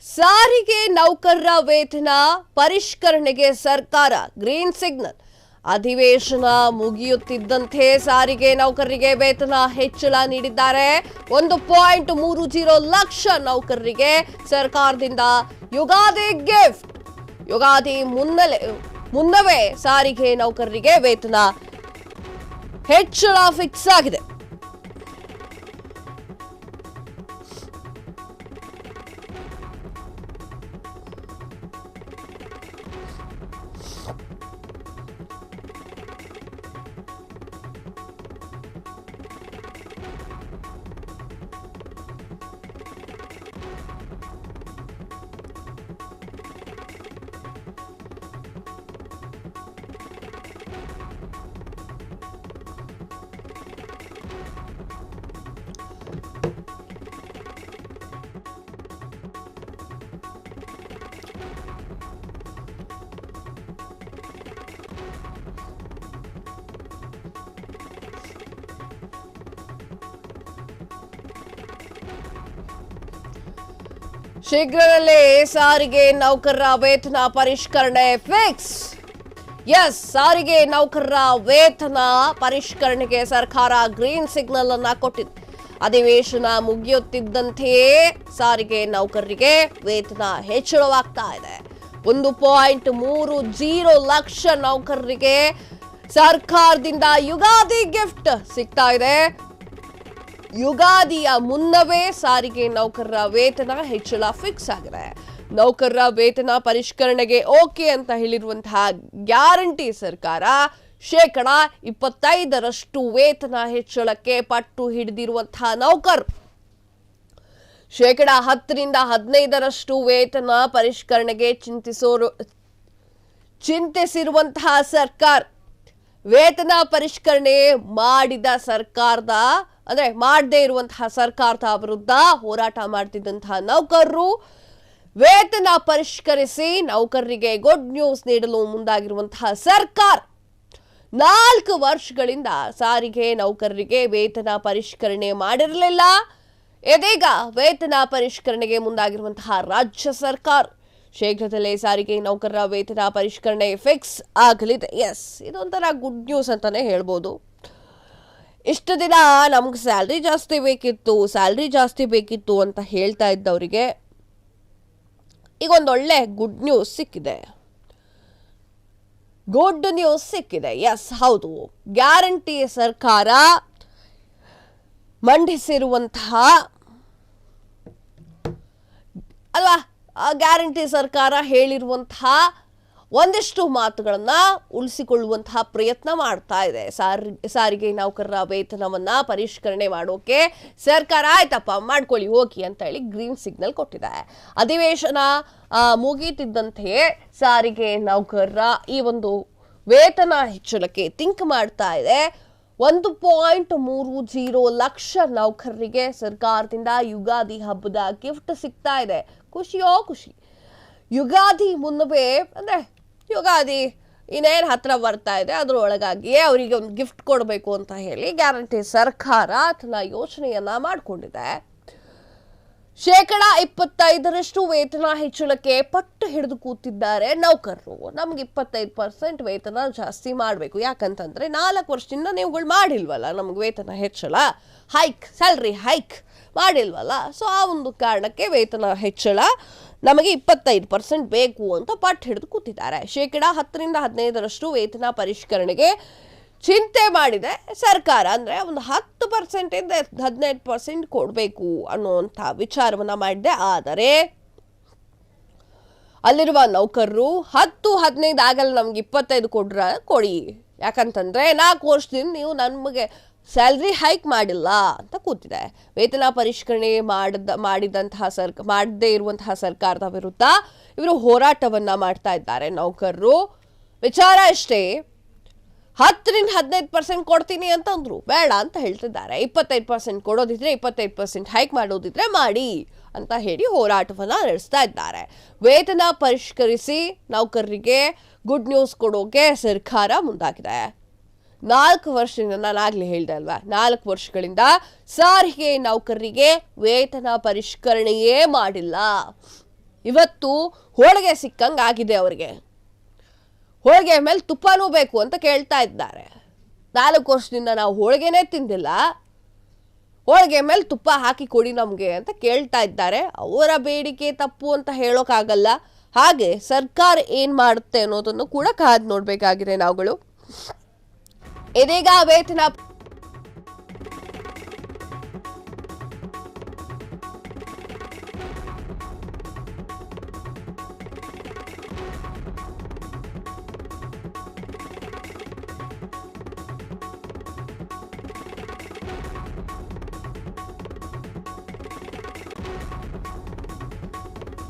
ಸಾರಿಗೆ ನೌಕರರ ವೇತನ ಪರಿಷ್ಕರಣೆಗೆ ಸರ್ಕಾರ ಗ್ರೀನ್ ಸಿಗ್ನಲ್. ಅಧಿವೇಶನ ಮುಗಿಯುತ್ತಿದ್ದಂತೆ ಸಾರಿಗೆ ನೌಕರರಿಗೆ ವೇತನ ಹೆಚ್ಚಳ ನೀಡಿದ್ದಾರೆ. 1.30 ಲಕ್ಷ ನೌಕರರಿಗೆ ಸರ್ಕಾರದಿಂದ ಯುಗಾದಿ ಗಿಫ್ಟ್. ಯುಗಾದಿ ಮುನ್ನವೇ ಸಾರಿಗೆ ನೌಕರರಿಗೆ ವೇತನ ಹೆಚ್ಚಳ ಫಿಕ್ಸ್ ಆಗಿದೆ. ಶೀಘ್ರದಲ್ಲೇ ಸಾರಿಗೆ ನೌಕರರ ವೇತನ ಪರಿಷ್ಕರಣೆ ಫಿಕ್ಸ್. ಎಸ್, ಸಾರಿಗೆ ನೌಕರರ ವೇತನ ಪರಿಷ್ಕರಣೆಗೆ ಸರ್ಕಾರ ಗ್ರೀನ್ ಸಿಗ್ನಲ್ ಅನ್ನ ಕೊಟ್ಟಿದೆ. ಅಧಿವೇಶನ ಮುಗಿಯುತ್ತಿದ್ದಂತೆಯೇ ಸಾರಿಗೆ ನೌಕರರಿಗೆ ವೇತನ ಹೆಚ್ಚಳವಾಗ್ತಾ ಇದೆ. 1.30 ಲಕ್ಷ ನೌಕರರಿಗೆ ಸರ್ಕಾರದಿಂದ ಯುಗಾದಿ ಗಿಫ್ಟ್ ಸಿಗ್ತಾ ಇದೆ. ಯುಗಾದಿಯ ಮುನ್ನವೇ ಸಾರಿಗೆ ನೌಕರರ ವೇತನ ಹೆಚ್ಚಳ ಫಿಕ್ಸ್ ಆಗಿದೆ. ನೌಕರರ ವೇತನ ಪರಿಷ್ಕರಣೆಗೆ ಓಕೆ ಅಂತ ಹೇಳಿರುವಂತಹ ಗ್ಯಾರಂಟಿ ಸರ್ಕಾರ 25% ವೇತನ ಹೆಚ್ಚಳಕ್ಕೆ ಪಟ್ಟು ಹಿಡಿದಿರುವಂತಹ ನೌಕರರು 10% ವೇತನ ಪರಿಷ್ಕರಣೆಗೆ ಚಿಂತಿಸಿರುವಂತಹ ಸರ್ಕಾರ. ವೇತನ ಪರಿಷ್ಕರಣೆ ಮಾಡಿದ ಸರ್ಕಾರದ ಮಾಡದೇ ಇರುವಂತಹ ಸರ್ಕಾರದ ವಿರುದ್ಧ ಹೋರಾಟ ಮಾಡ್ತಿದ್ದಂತಹ ನೌಕರರು ವೇತನ ಪರಿಷ್ಕರಿಸಿ ನೌಕರರಿಗೆ ಗುಡ್ ನ್ಯೂಸ್ ನೀಡಲು ಮುಂದಾಗಿರುವಂತಹ ಸರ್ಕಾರ. 4 ವರ್ಷಗಳಿಂದ ಸಾರಿಗೆ ನೌಕರರಿಗೆ ವೇತನ ಪರಿಷ್ಕರಣೆ ಮಾಡಿರಲಿಲ್ಲ. ಇದೀಗ ವೇತನ ಪರಿಷ್ಕರಣೆಗೆ ಮುಂದಾಗಿರುವಂತಹ ರಾಜ್ಯ ಸರ್ಕಾರ. ಶೀಘ್ರದಲ್ಲೇ ಸಾರಿಗೆ ನೌಕರರ ವೇತನ ಪರಿಷ್ಕರಣೆ ಫಿಕ್ಸ್ ಆಗಲಿದೆ. ಎಸ್, ಇದೊಂಥರ ಗುಡ್ ನ್ಯೂಸ್ ಅಂತಾನೆ ಹೇಳ್ಬೋದು. ಇಷ್ಟು ದಿನ ನಮ್ಗೆ ಸ್ಯಾಲ್ರಿ ಜಾಸ್ತಿ ಬೇಕಿತ್ತು ಅಂತ ಹೇಳ್ತಾ ಇದ್ದವರಿಗೆ ಈಗ ಒಂದೊಳ್ಳೆ ಗುಡ್ ನ್ಯೂಸ್ ಸಿಕ್ಕಿದೆ. ಎಸ್, ಹೌದು, ಗ್ಯಾರಂಟಿ ಸರ್ಕಾರ ಮಂಡಿಸಿರುವಂತಹ ಗ್ಯಾರಂಟಿ ಸರ್ಕಾರ ಹೇಳಿರುವಂತಹ ಒಂದಿಷ್ಟು ಮಾತುಗಳನ್ನ ಉಳಿಸಿಕೊಳ್ಳುವಂತಹ ಪ್ರಯತ್ನ ಮಾಡ್ತಾ ಇದೆ. ಸಾರಿಗೆ ನೌಕರರ ವೇತನವನ್ನ ಪರಿಷ್ಕರಣೆ ಮಾಡೋಕೆ ಸರ್ಕಾರ ಆಯ್ತಪ್ಪ ಮಾಡ್ಕೊಳ್ಳಿ ಹೋಗಿ ಅಂತ ಹೇಳಿ ಗ್ರೀನ್ ಸಿಗ್ನಲ್ ಕೊಟ್ಟಿದೆ. ಅಧಿವೇಶನ ಮುಗಿತಿದ್ದಂತೆಯೇ ಸಾರಿಗೆ ನೌಕರರ ಈ ಒಂದು ವೇತನ ಹೆಚ್ಚಳಕ್ಕೆ ಥಿಂಕ್ ಮಾಡ್ತಾ ಇದೆ. 1.30 ಲಕ್ಷ ನೌಕರರಿಗೆ ಸರ್ಕಾರದಿಂದ ಯುಗಾದಿ ಹಬ್ಬದ ಗಿಫ್ಟ್ ಸಿಗ್ತಾ ಇದೆ. ಖುಷಿಯೋ ಖುಷಿ. ಯುಗಾದಿ ಮುನ್ನವೇ ಯುಗಾದಿ ಇನ್ನೇನು ಹತ್ರ ಬರ್ತಾ ಇದೆ, ಅದರೊಳಗಾಗಿಯೇ ಅವರಿಗೆ ಒಂದು ಗಿಫ್ಟ್ ಕೊಡಬೇಕು ಅಂತ ಹೇಳಿ ಗ್ಯಾರಂಟಿ ಸರ್ಕಾರ ತನ್ನ ಯೋಚನೆಯನ್ನ ಮಾಡಿಕೊಂಡಿದೆ. 25% ವೇತನ ಹೆಚ್ಚಳಕ್ಕೆ ಪಟ್ಟು ಹಿಡಿದು ಕೂತಿದ್ದಾರೆ ನೌಕರರು. ನಮ್ಗೆ 25% ವೇತನ ಜಾಸ್ತಿ ಮಾಡಬೇಕು, ಯಾಕಂತಂದ್ರೆ 4 ವರ್ಷದಿಂದ ನೀವುಗಳು ಮಾಡಿಲ್ವಲ್ಲ ನಮ್ಗೆ ವೇತನ ಹೆಚ್ಚಳ ಸ್ಯಾಲ್ರಿ ಹೈಕ್ ಮಾಡಿಲ್ವಲ್ಲ. ಸೊ ಆ ಒಂದು ಕಾರಣಕ್ಕೆ ವೇತನ ಹೆಚ್ಚಳ ನಮಗೆ 25% ಬೇಕು ಅಂತ ಪಟ್ಟು ಹಿಡಿದು ಕೂತಿದ್ದಾರೆ. 10% ವೇತನ ಪರಿಷ್ಕರಣೆಗೆ ಚಿಂತೆ ಮಾಡಿದೆ ಸರ್ಕಾರ. ಅಂದ್ರೆ ಒಂದು 10% ಇಂದ 15% ಕೊಡಬೇಕು ಅನ್ನುವಂಥ ವಿಚಾರವನ್ನ ಮಾಡಿದೆ. ಆದರೆ ಅಲ್ಲಿರುವ ನೌಕರರು 10-15 ಆಗಲ್ಲ, ನಮ್ಗೆ 25 ಕೊಡಿ, ಯಾಕಂತಂದ್ರೆ 4 ವರ್ಷದಿಂದ ನೀವು ನಮಗೆ ಸ್ಯಾಲ್ರಿ ಹೈಕ್ ಮಾಡಿಲ್ಲ ಅಂತ ಕೂತಿದೆ. ವೇತನ ಪರಿಷ್ಕರಣೆ ಮಾಡದೇ ಇರುವಂತಹ ಸರ್ಕಾರದ ವಿರುದ್ಧ ಇವರು ಹೋರಾಟವನ್ನ ಮಾಡ್ತಾ ಇದ್ದಾರೆ ನೌಕರರು. ವಿಚಾರ ಅಷ್ಟೇ, 10-15% ಕೊಡ್ತೀನಿ ಅಂತಂದ್ರು, ಬೇಡ ಅಂತ ಹೇಳ್ತಿದ್ದಾರೆ. 25% ಕೊಡೋದಿದ್ರೆ 25% ಹೈಕ್ ಮಾಡೋದಿದ್ರೆ ಮಾಡಿ ಅಂತ ಹೇಳಿ ಹೋರಾಟವನ್ನ ನಡೆಸ್ತಾ ಇದ್ದಾರೆ. ವೇತನ ಪರಿಷ್ಕರಿಸಿ ನೌಕರರಿಗೆ ಗುಡ್ ನ್ಯೂಸ್ ಕೊಡೋಕೆ ಸರ್ಕಾರ ಮುಂದಾಗಿದೆ. 4 ವರ್ಷದಿಂದ, ನಾನಾಗ್ಲೇ ಹೇಳ್ದೆ ಅಲ್ವಾ, 4 ವರ್ಷಗಳಿಂದ ಸಾರಿಗೆ ನೌಕರರಿಗೆ ವೇತನ ಪರಿಷ್ಕರಣೆಯೇ ಮಾಡಿಲ್ಲ. ಇವತ್ತು ಹೋಳಿಗೆ ಸಿಕ್ಕಂಗೆ ಆಗಿದೆ ಅವರಿಗೆ. ಹೋಳಿಗೆ ಮೇಲೆ ತುಪ್ಪನೂ ಬೇಕು ಅಂತ ಕೇಳ್ತಾ ಇದ್ದಾರೆ. 4 ವರ್ಷದಿಂದ ನಾವು ಹೋಳಿಗೆನೇ ತಿಂದಿಲ್ಲ, ಹೋಳಿಗೆ ಮೇಲೆ ತುಪ್ಪ ಹಾಕಿ ಕೊಡಿ ನಮಗೆ ಅಂತ ಕೇಳ್ತಾ ಇದ್ದಾರೆ. ಅವರ ಬೇಡಿಕೆ ತಪ್ಪು ಅಂತ ಹೇಳೋಕ್ಕಾಗಲ್ಲ. ಹಾಗೆ ಸರ್ಕಾರ ಏನು ಮಾಡುತ್ತೆ ಅನ್ನೋದನ್ನು ಕೂಡ ಕಾದು ನೋಡಬೇಕಾಗಿದೆ ನಾವುಗಳು. ಇದೀಗ ವೇತನ